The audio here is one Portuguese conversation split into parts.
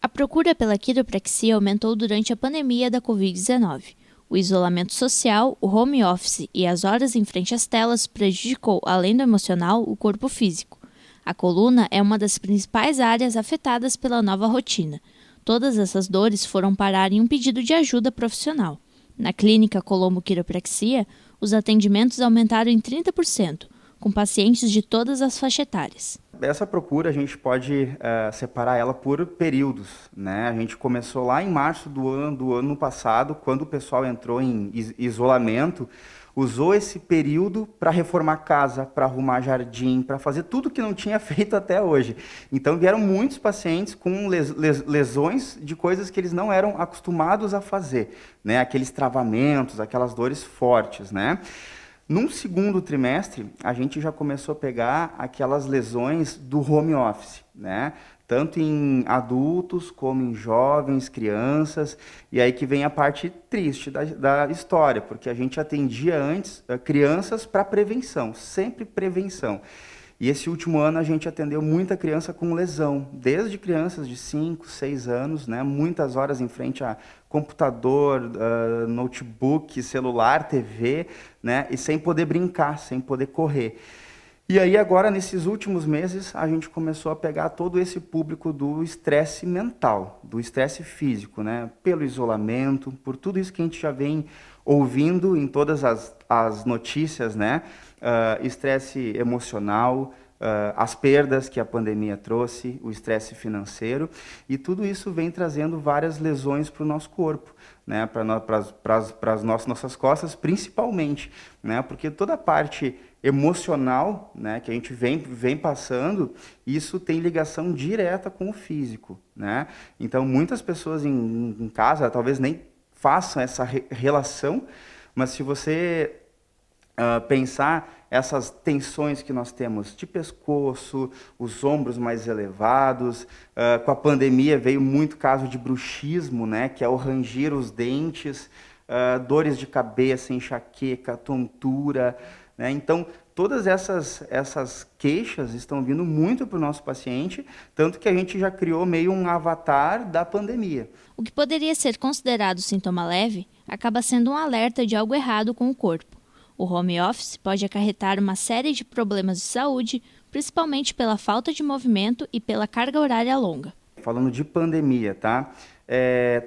A procura pela quiropraxia aumentou durante a pandemia da Covid-19. O isolamento social, o home office e as horas em frente às telas prejudicou, além do emocional, o corpo físico. A coluna é uma das principais áreas afetadas pela nova rotina. Todas essas dores foram parar em um pedido de ajuda profissional. Na clínica Colombo Quiropraxia, os atendimentos aumentaram em 30%, com pacientes de todas as faixas etárias. Essa procura a gente pode separar ela por períodos, né? A gente começou lá em março do ano passado, quando o pessoal entrou em isolamento, usou esse período para reformar casa, para arrumar jardim, para fazer tudo que não tinha feito até hoje. Então vieram muitos pacientes com lesões de coisas que eles não eram acostumados a fazer, né? Aqueles travamentos, aquelas dores fortes, né? Num segundo trimestre, a gente já começou a pegar aquelas lesões do home office, né? Tanto em adultos como em jovens, crianças, e aí que vem a parte triste da história, porque a gente atendia antes crianças para prevenção, sempre prevenção. E esse último ano a gente atendeu muita criança com lesão, desde crianças de 5, 6 anos, né? Muitas horas em frente a computador, notebook, celular, TV, né? E sem poder brincar, sem poder correr. E aí agora, nesses últimos meses, a gente começou a pegar todo esse público do estresse mental, do estresse físico, né? Pelo isolamento, por tudo isso que a gente já vem ouvindo em todas as notícias, né? Estresse emocional, as perdas que a pandemia trouxe, o estresse financeiro, e tudo isso vem trazendo várias lesões para o nosso corpo, né? Para as nossas costas, principalmente, né? Porque toda a parte emocional, né, que a gente vem passando, isso tem ligação direta com o físico, né? Então, muitas pessoas em casa talvez nem façam essa relação, mas se você pensar essas tensões que nós temos de pescoço, os ombros mais elevados, com a pandemia veio muito caso de bruxismo, né, que é o ranger os dentes, dores de cabeça, enxaqueca, tontura, né? Então, todas essas queixas estão vindo muito para o nosso paciente, tanto que a gente já criou meio um avatar da pandemia. O que poderia ser considerado sintoma leve acaba sendo um alerta de algo errado com o corpo. O home office pode acarretar uma série de problemas de saúde, principalmente pela falta de movimento e pela carga horária longa. Falando de pandemia, tá?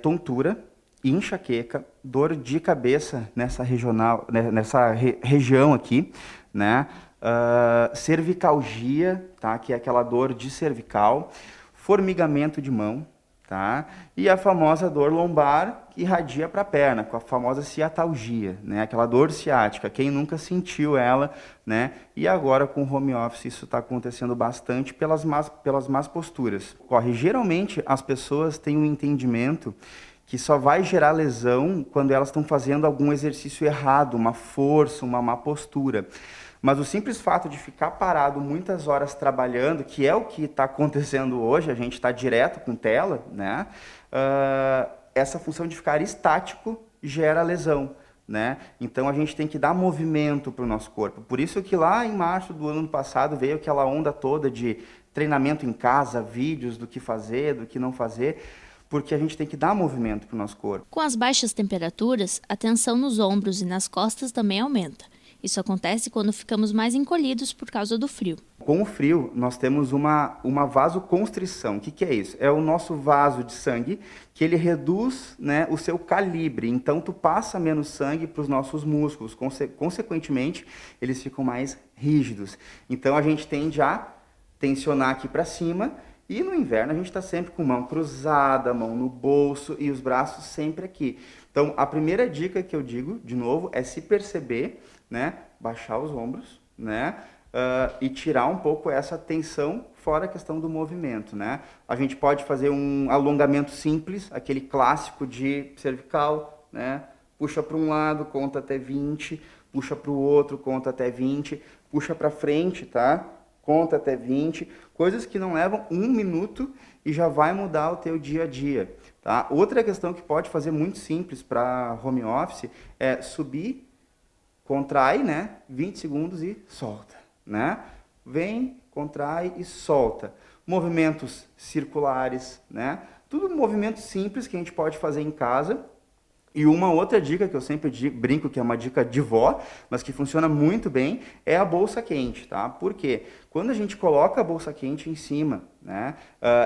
Tontura, enxaqueca, dor de cabeça nessa região aqui, né? Cervicalgia, tá? Que é aquela dor de cervical, formigamento de mão, tá? E a famosa dor lombar que irradia para a perna, com a famosa ciatalgia, né? Aquela dor ciática, quem nunca sentiu ela, né? E agora com o home office isso está acontecendo bastante pelas más posturas. Geralmente as pessoas têm um entendimento que só vai gerar lesão quando elas estão fazendo algum exercício errado, uma força, uma má postura. Mas o simples fato de ficar parado muitas horas trabalhando, que é o que está acontecendo hoje, a gente está direto com tela, né? Essa função de ficar estático gera lesão, né? Então a gente tem que dar movimento para o nosso corpo. Por isso que lá em março do ano passado veio aquela onda toda de treinamento em casa, vídeos do que fazer, do que não fazer, porque a gente tem que dar movimento para o nosso corpo. Com as baixas temperaturas, a tensão nos ombros e nas costas também aumenta. Isso acontece quando ficamos mais encolhidos por causa do frio. Com o frio, nós temos uma vasoconstrição. O que é isso? É o nosso vaso de sangue que ele reduz, né, o seu calibre. Então, tu passa menos sangue para os nossos músculos. Consequentemente, eles ficam mais rígidos. Então, a gente tende a tensionar aqui para cima. E no inverno, a gente está sempre com mão cruzada, mão no bolso e os braços sempre aqui. Então, a primeira dica que eu digo, de novo, é se perceber, né, baixar os ombros, né, e tirar um pouco essa tensão, fora a questão do movimento, né. A gente pode fazer um alongamento simples, aquele clássico de cervical, né, puxa para um lado, conta até 20, puxa para o outro, conta até 20, puxa para frente, tá, conta até 20, coisas que não levam 1 minuto e já vai mudar o teu dia a dia, tá. Outra questão que pode fazer muito simples para home office é subir, contrai, né, 20 segundos e solta, né? Vem, contrai e solta. Movimentos circulares, né? Tudo movimento simples que a gente pode fazer em casa. E uma outra dica que eu sempre brinco, que é uma dica de vó, mas que funciona muito bem, é a bolsa quente, tá? Por quê? Quando a gente coloca a bolsa quente em cima, né,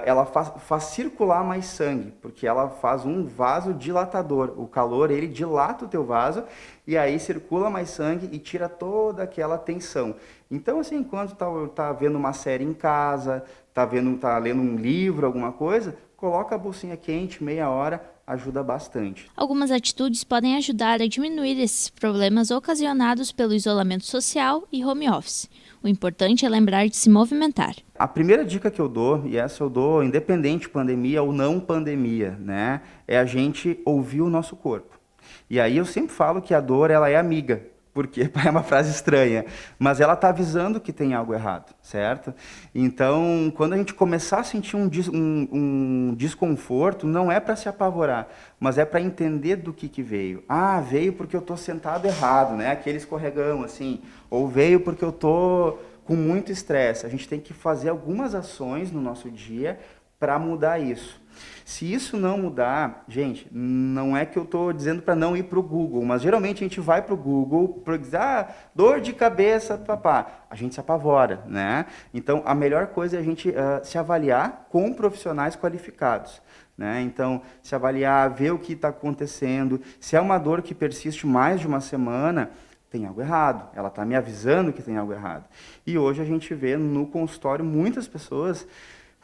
ela faz circular mais sangue, porque ela faz um vasodilatador. O calor, ele dilata o teu vaso e aí circula mais sangue e tira toda aquela tensão. Então, assim, quando tá vendo uma série em casa, tá lendo um livro, alguma coisa, coloca a bolsinha quente, meia hora, ajuda bastante. Algumas atitudes podem ajudar a diminuir esses problemas ocasionados pelo isolamento social e home office. O importante é lembrar de se movimentar. A primeira dica que eu dou, e essa eu dou independente pandemia ou não pandemia, né, é a gente ouvir o nosso corpo. E aí eu sempre falo que a dor, ela é amiga, porque é uma frase estranha, mas ela está avisando que tem algo errado, certo? Então, quando a gente começar a sentir um desconforto, não é para se apavorar, mas é para entender do que veio. Ah, veio porque eu estou sentado errado, né? Aquele escorregão, assim. Ou veio porque eu estou com muito estresse. A gente tem que fazer algumas ações no nosso dia para mudar isso. Se isso não mudar, gente, não é que eu estou dizendo para não ir para o Google, mas geralmente a gente vai para o Google para dizer, dor de cabeça, papá. A gente se apavora, né? Então, a melhor coisa é a gente se avaliar com profissionais qualificados. Né? Então, se avaliar, ver o que está acontecendo. Se é uma dor que persiste mais de uma semana, tem algo errado. Ela está me avisando que tem algo errado. E hoje a gente vê no consultório muitas pessoas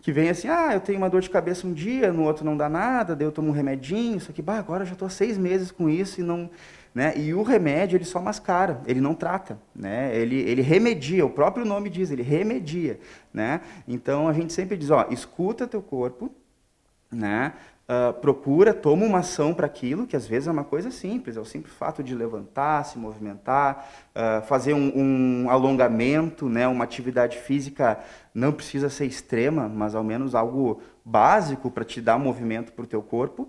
que vem assim, eu tenho uma dor de cabeça um dia, no outro não dá nada, daí eu tomo um remedinho, só que agora eu já estou há 6 meses com isso e não... Né? E o remédio, ele só mascara, ele não trata, né? Ele remedia, o próprio nome diz, ele remedia, né? Então a gente sempre diz, escuta teu corpo, né? Procura, toma uma ação para aquilo, que às vezes é uma coisa simples, é o simples fato de levantar, se movimentar, fazer um alongamento, né? Uma atividade física não precisa ser extrema, mas ao menos algo básico para te dar movimento para o teu corpo.